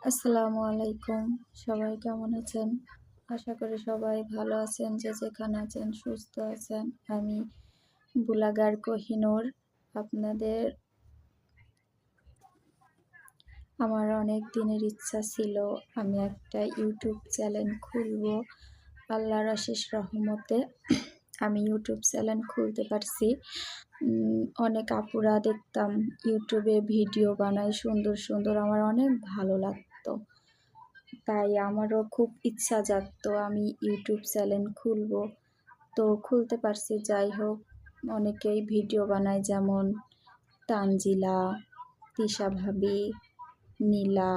আসসালামু আলাইকুম। সবাই কেমন আছেন? আশা করি সবাই ভালো আছেন। যে যেখানে আছেন সুস্থ আছেন। আমি ব্লগার কোহিনুর। আপনাদের আমার অনেক দিনের ইচ্ছা ছিল আমি একটা ইউটিউব চ্যানেল খুলব। আল্লাহর অশেষ রহমতে আমি ইউটিউব চ্যানেল খুলতে পারছি। অনেক আপুরা দেখতাম ইউটিউবে ভিডিও বানায় সুন্দর, সুন্দর। আমার অনেক ভালো লাগতো। তাই আমারও খুব ইচ্ছা জাগতো আমি ইউটিউব চ্যানেল খুলব। তো খুলতে পারছি। যাই হোক, অনেকেই ভিডিও বানায় যেমন তানজিলা, তিশা ভাবি, নীলা,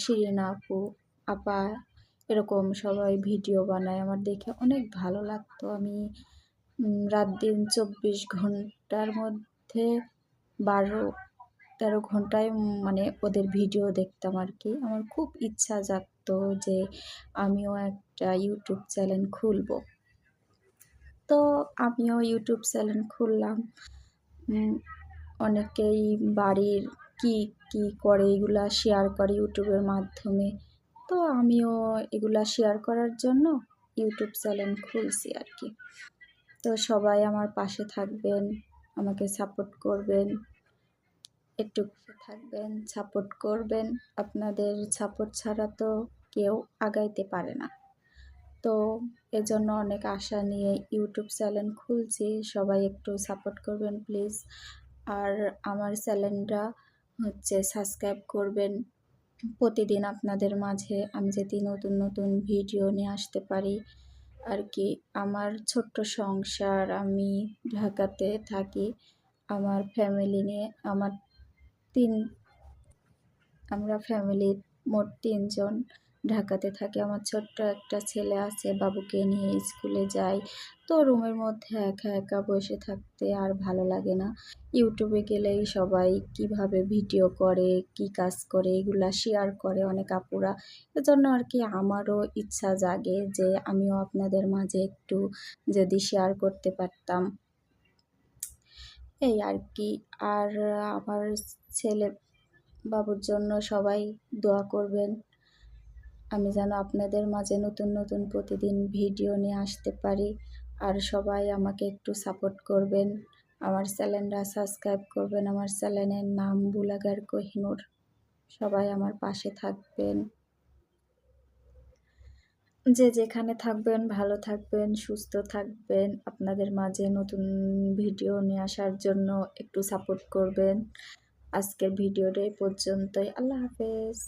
শিরিনা আপা এরকম সবাই ভিডিও বানায়। আমার দেখে অনেক ভালো লাগতো। আমি রাত দিন ২৪ ঘন্টার মধ্যে ১২-১৩ ঘন্টায় মানে ওদের ভিডিও দেখতাম আর কি। আমার খুব ইচ্ছা জাগতো যে আমিও একটা ইউটিউব চ্যানেল খুলব। তো আমিও ইউটিউব চ্যানেল খুললাম। অনেকেই বাড়ির কি করে এগুলা শেয়ার করে ইউটিউবের মাধ্যমে। তো আমিও এগুলা শেয়ার করার জন্য ইউটিউব চ্যানেল খুলছি আর কি। তো সবাই আমার পাশে থাকবেন, আমাকে সাপোর্ট করবেন, একটু থাকবেন, সাপোর্ট করবেন। আপনাদের সাপোর্ট ছাড়া তো কেউ আগাইতে পারে না। তো এজন্য অনেক আশা নিয়ে ইউটিউব চ্যানেল খুলছি। সবাই একটু সাপোর্ট করবেন প্লিজ। আর আমার চ্যানেলটা সাবস্ক্রাইব করবেন। প্রতিদিন আপনাদের মাঝে আমি যাতে নতুন নতুন ভিডিও নিয়ে আসতে পারি আর কি। আমার ছোট্ট সংসার, আমি ঢাকাতে থাকি। আমার ফ্যামিলি নিয়ে আমরা ফ্যামিলির মোট ৩ জন ঢাকাতে থাকি। আমার ছোট্ট একটা ছেলে আছে, বাবুকে নিয়ে স্কুলে যাই। তো রুমের মধ্যে একা একা বসে থাকতে আর ভালো লাগে না। ইউটিউবে গেলেই সবাই কিভাবে ভিডিও করে, কি কাজ করে এগুলা শেয়ার করে অনেক আপুরা। এজন্য আর কি আমারও ইচ্ছা জাগে যে আমিও আপনাদের মাঝে একটু যদি শেয়ার করতে পারতাম, এই আর কি। আর আমার ছেলে বাবুর জন্য সবাই দোয়া করবেন। আমি যেন আপনাদের মাঝে নতুন নতুন প্রতিদিন ভিডিও নিয়ে আসতে পারি। আর সবাই আমাকে একটু সাপোর্ট করবেন। আমার চ্যানেলটা সাবস্ক্রাইব করবেন। আমার চ্যানেলের নাম ব্লগার কোহিনুর। সবাই আমার পাশে থাকবেন। যে যেখানে থাকবেন ভালো থাকবেন, সুস্থ থাকবেন। আপনাদের মাঝে নতুন ভিডিও নিয়ে আসার জন্য একটু সাপোর্ট করবেন। আজকের ভিডিওটা এই পর্যন্তই। আল্লাহ হাফেজ।